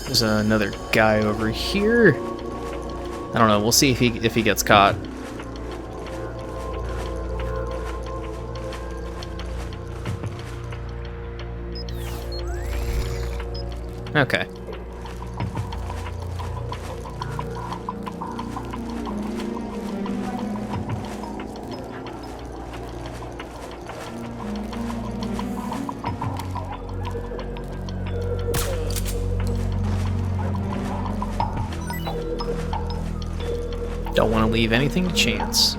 There's another guy over here. I don't know. We'll see if he gets caught. Okay. Don't want to leave anything to chance.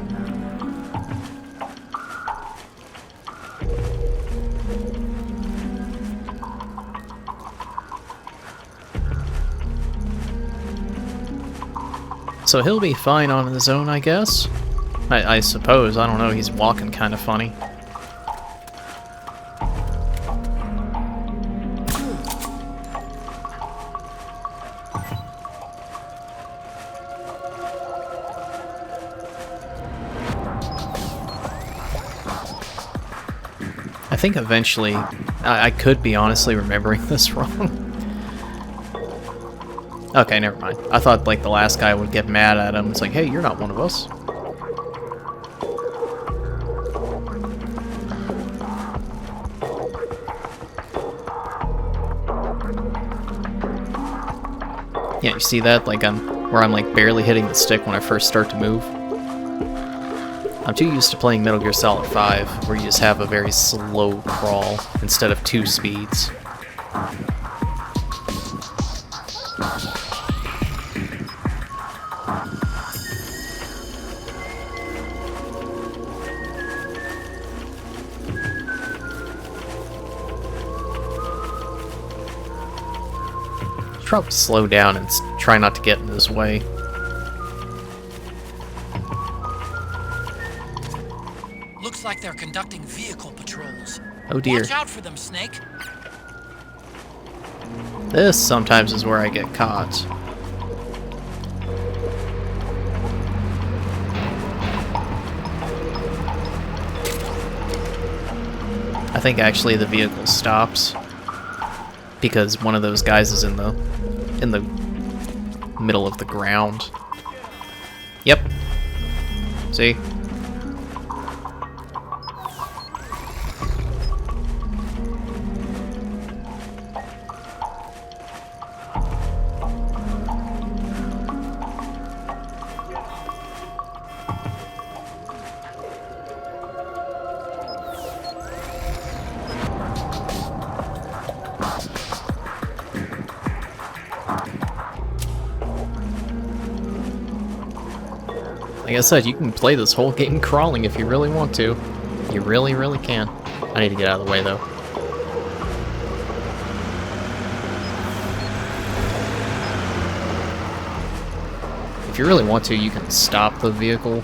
So he'll be fine on his own, I guess? I suppose. I don't know. He's walking kind of funny. I think eventually, I could be honestly remembering this wrong. Okay, never mind. I thought like the last guy would get mad at him. It's like, hey, you're not one of us. Yeah, you see that? Like where I'm like barely hitting the stick when I first start to move. I'm too used to playing Metal Gear Solid 5, where you just have a very slow crawl instead of 2 speeds. Probably slow down and try not to get in his way. Looks like they're conducting vehicle patrols. Oh dear. Watch out for them, Snake. This sometimes is where I get caught. I think actually the vehicle stops because one of those guys is in the middle of the ground. Yep. See? Like I said, you can play this whole game crawling if you really want to. You really, really can. I need to get out of the way, though. If you really want to, you can stop the vehicle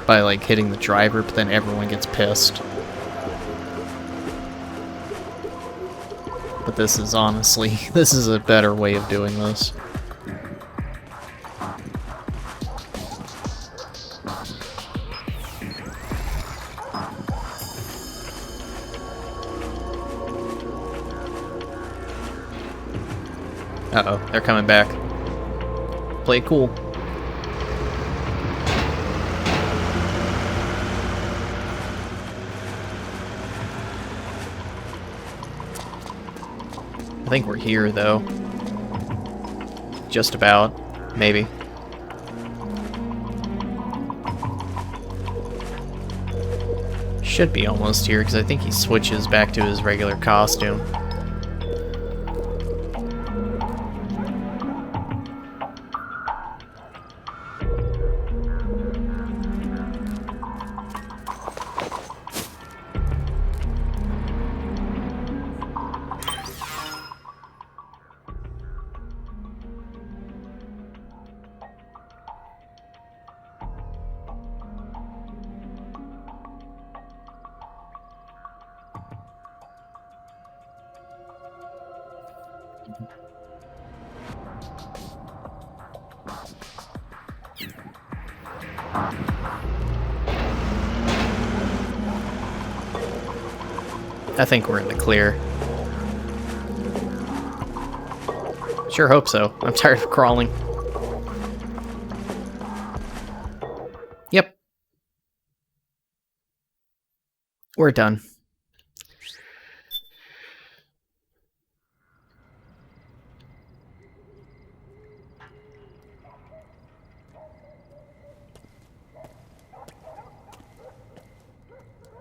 by, like, hitting the driver, but then everyone gets pissed. But this is honestly, this is a better way of doing this. Uh-oh, they're coming back. Play it cool. I think we're here, though. Just about. Maybe. Should be almost here, because I think he switches back to his regular costume. I think we're in the clear. Sure hope so. I'm tired of crawling. Yep. We're done.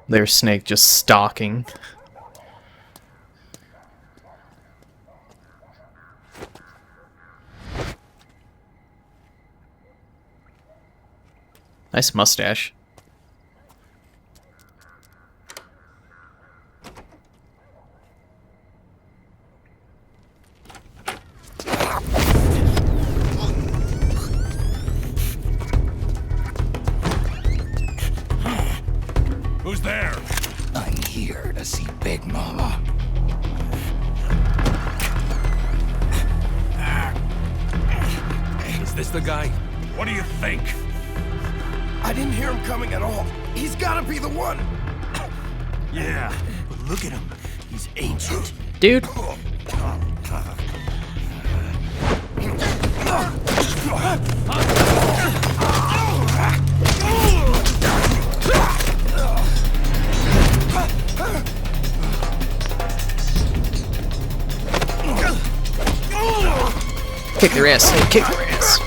There's Snake just stalking. Nice mustache. Who's there? I'm here to see Big Mama. Is this the guy? What do you think? I didn't hear him coming at all. He's gotta be the one. Yeah, but look at him. He's ancient. Dude. Kick their ass, Snake. Kick their ass.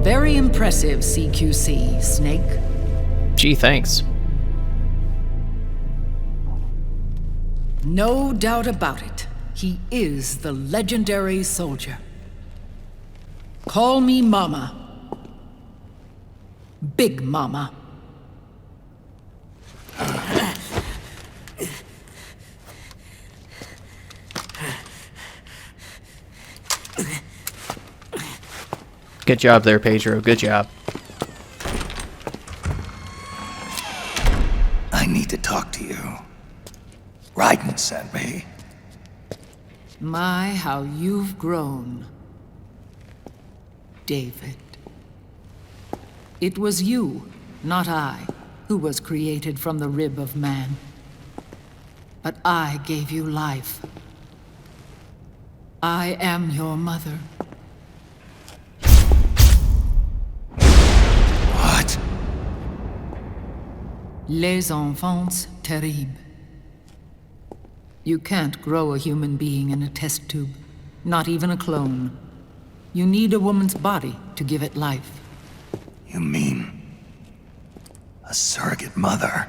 Very impressive, CQC, Snake. Gee, thanks. No doubt about it. He is the legendary soldier. Call me Mama. Big Mama. Good job there, Pedro. Good job. I need to talk to you. Raiden sent me. My, how you've grown. David. It was you, not I, who was created from the rib of man. But I gave you life. I am your mother. What? Les enfants terribles. You can't grow a human being in a test tube, not even a clone. You need a woman's body to give it life. You mean a surrogate mother?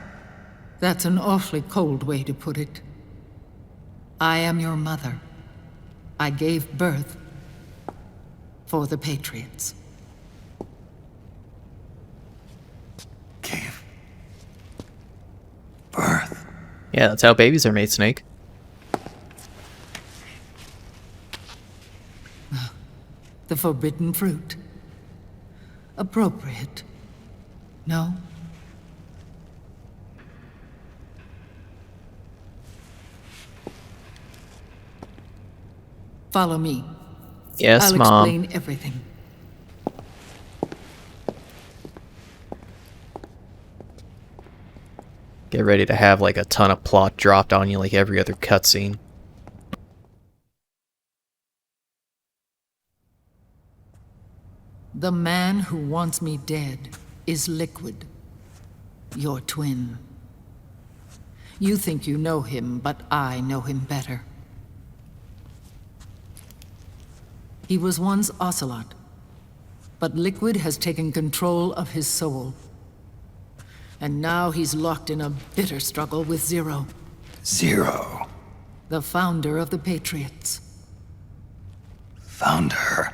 That's an awfully cold way to put it. I am your mother. I gave birth for the Patriots. Gave birth? Yeah, that's how babies are made, Snake. The forbidden fruit. Appropriate. No? Follow me. Yes, I'll Mom. explain everything. Get ready to have like a ton of plot dropped on you like every other cutscene. The man who wants me dead is Liquid, your twin. You think you know him, but I know him better. He was once Ocelot, but Liquid has taken control of his soul. And now he's locked in a bitter struggle with Zero, Zero. the founder of the Patriots. Found her.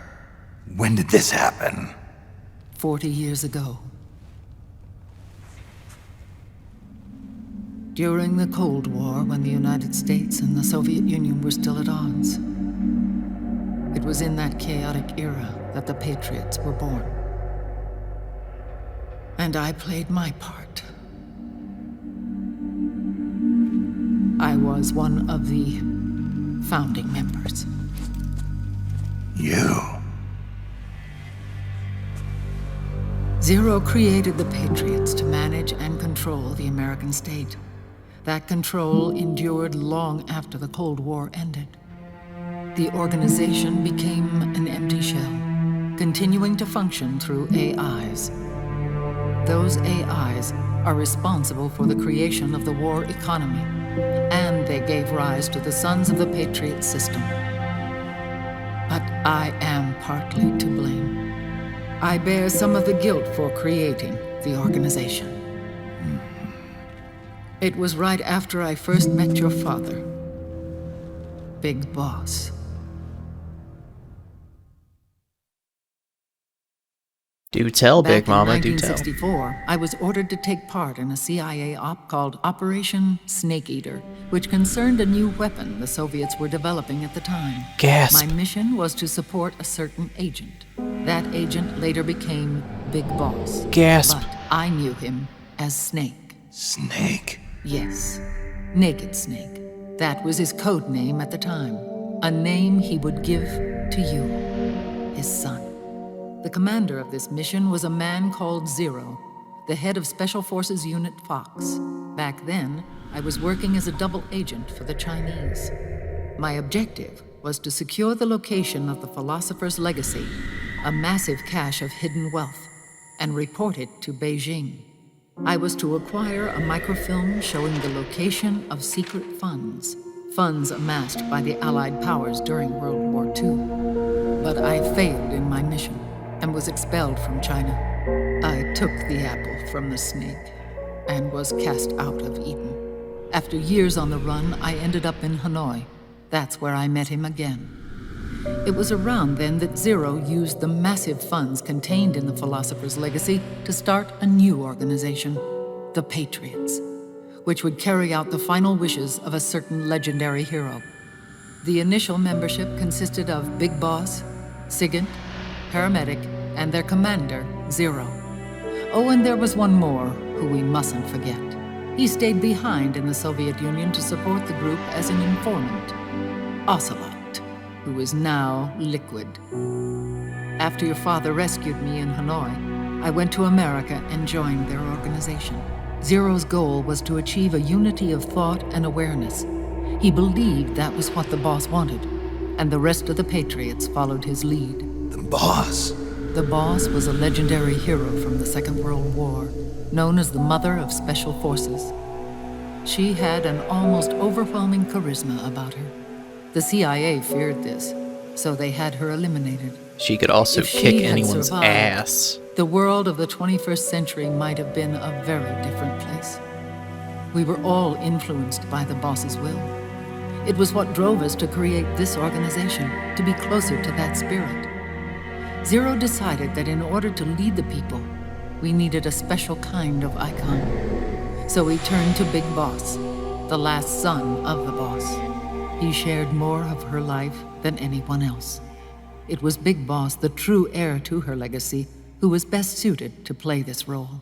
When did this happen? 40 years ago. During the Cold War, when the United States and the Soviet Union were still at odds. It was in that chaotic era that the Patriots were born. And I played my part. I was one of the founding members. You? Zero created the Patriots to manage and control the American state. That control endured long after the Cold War ended. The organization became an empty shell, continuing to function through AIs. Those AIs are responsible for the creation of the war economy, and they gave rise to the Sons of the Patriot system. But I am partly to blame. I bear some of the guilt for creating the organization. It was right after I first met your father, Big Boss. Do tell, Big Mama, Back in do tell. 1964, I was ordered to take part in a CIA op called Operation Snake Eater, which concerned a new weapon the Soviets were developing at the time. Gasp. My mission was to support a certain agent. That agent later became Big Boss. Gasp. But I knew him as Snake. Snake? Yes, Naked Snake. That was his code name at the time. A name he would give to you, his son. The commander of this mission was a man called Zero, the head of Special Forces Unit Fox. Back then, I was working as a double agent for the Chinese. My objective was to secure the location of the Philosopher's Legacy, a massive cache of hidden wealth, and report it to Beijing. I was to acquire a microfilm showing the location of secret funds amassed by the Allied powers during World War II. But I failed in my mission and was expelled from China. I took the apple from the snake and was cast out of Eden. After years on the run, I ended up in Hanoi. That's where I met him again. It was around then that Zero used the massive funds contained in the Philosopher's Legacy to start a new organization, the Patriots, which would carry out the final wishes of a certain legendary hero. The initial membership consisted of Big Boss, Sigint, Paramedic, and their commander, Zero. Oh, and there was one more who we mustn't forget. He stayed behind in the Soviet Union to support the group as an informant, Ocelot, who is now Liquid. After your father rescued me in Hanoi, I went to America and joined their organization. Zero's goal was to achieve a unity of thought and awareness. He believed that was what the boss wanted, and the rest of the Patriots followed his lead. The boss? The boss was a legendary hero from the Second World War, known as the Mother of Special Forces. She had an almost overwhelming charisma about her. The CIA feared this, so they had her eliminated. She could also If she kick had anyone's survived, ass. The world of the 21st century might have been a very different place. We were all influenced by the boss's will. It was what drove us to create this organization, to be closer to that spirit. Zero decided that in order to lead the people, we needed a special kind of icon. So he turned to Big Boss, the last son of the boss. He shared more of her life than anyone else. It was Big Boss, the true heir to her legacy, who was best suited to play this role.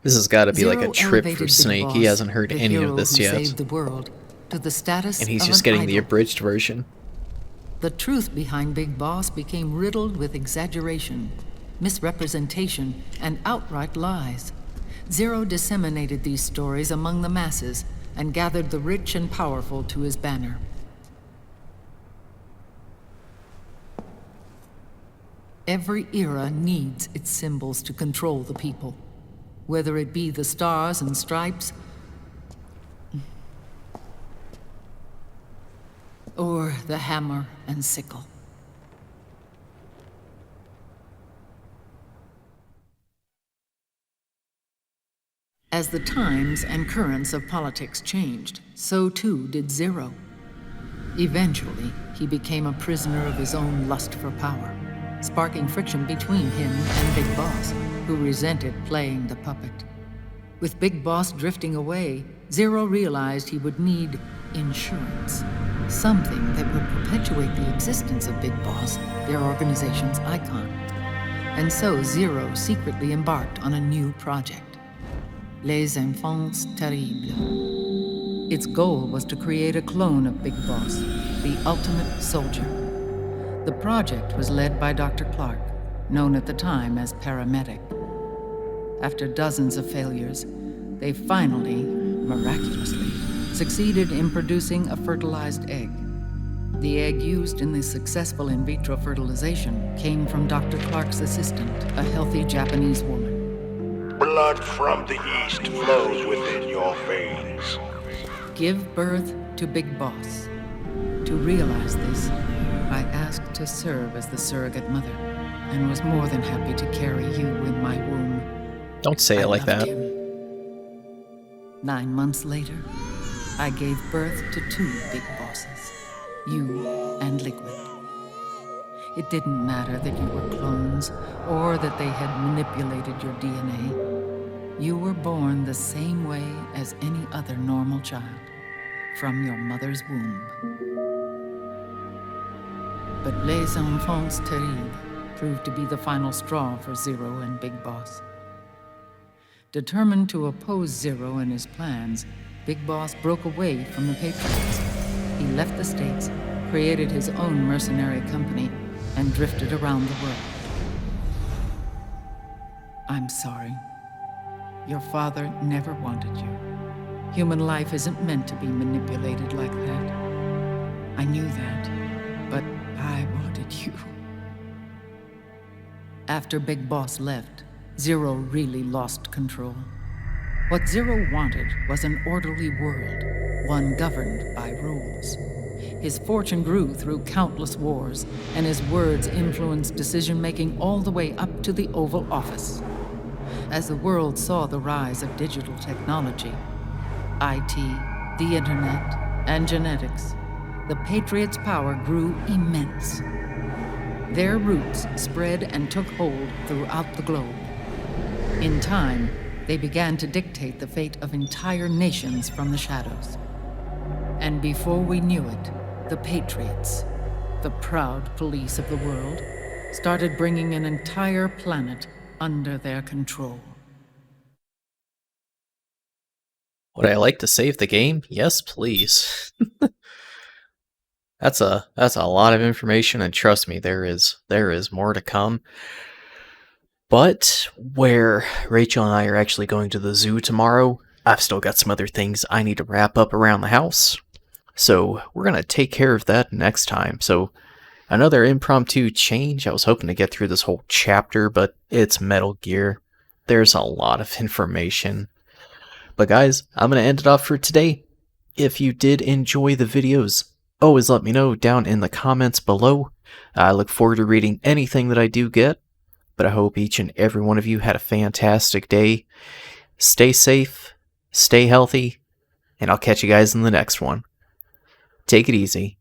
This has got to be like a Zero trip elevated for Big Snake. He Boss, hasn't heard the any hero of this who yet. saved the world, to the status And he's of just an getting the idol. abridged version. The truth behind Big Boss became riddled with exaggeration, misrepresentation, and outright lies. Zero disseminated these stories among the masses and gathered the rich and powerful to his banner. Every era needs its symbols to control the people, whether it be the stars and stripes or the hammer and sickle. As the times and currents of politics changed, so too did Zero. Eventually, he became a prisoner of his own lust for power, sparking friction between him and Big Boss, who resented playing the puppet. With Big Boss drifting away, Zero realized he would need insurance. Something that would perpetuate the existence of Big Boss, their organization's icon. And so Zero secretly embarked on a new project, Les Enfants Terribles. Its goal was to create a clone of Big Boss, the ultimate soldier. The project was led by Dr. Clark, known at the time as Paramedic. After dozens of failures, they finally, miraculously, succeeded in producing a fertilized egg. The egg used in the successful in vitro fertilization came from Dr. Clark's assistant, a healthy Japanese woman. Blood from the east flows within your veins. Give birth to Big Boss. To realize this, I asked to serve as the surrogate mother, and was more than happy to carry you in my womb. Don't say it like that. Loved you. 9 months later, I gave birth to 2 Big Bosses, you and Liquid. It didn't matter that you were clones, or that they had manipulated your DNA. You were born the same way as any other normal child, from your mother's womb. But Les Enfants Terribles proved to be the final straw for Zero and Big Boss. Determined to oppose Zero and his plans, Big Boss broke away from the Patriots. He left the States, created his own mercenary company, and drifted around the world. I'm sorry. Your father never wanted you. Human life isn't meant to be manipulated like that. I knew that, but I wanted you. After Big Boss left, Zero really lost control. What Zero wanted was an orderly world, one governed by rules. His fortune grew through countless wars, and his words influenced decision-making all the way up to the Oval Office. As the world saw the rise of digital technology, IT, the internet, and genetics, the Patriots' power grew immense. Their roots spread and took hold throughout the globe. In time, they began to dictate the fate of entire nations from the shadows. And before we knew it, the Patriots, the proud police of the world, started bringing an entire planet under their control. Would I like to save the game? Yes, please. That's a lot of information, and trust me, there is more to come. But where Rachel and I are actually going to the zoo tomorrow, I've still got some other things I need to wrap up around the house. So we're going to take care of that next time. So another impromptu change. I was hoping to get through this whole chapter, but it's Metal Gear. There's a lot of information. But guys, I'm going to end it off for today. If you did enjoy the videos, always let me know down in the comments below. I look forward to reading anything that I do get. But I hope each and every one of you had a fantastic day. Stay safe, stay healthy, and I'll catch you guys in the next one. Take it easy.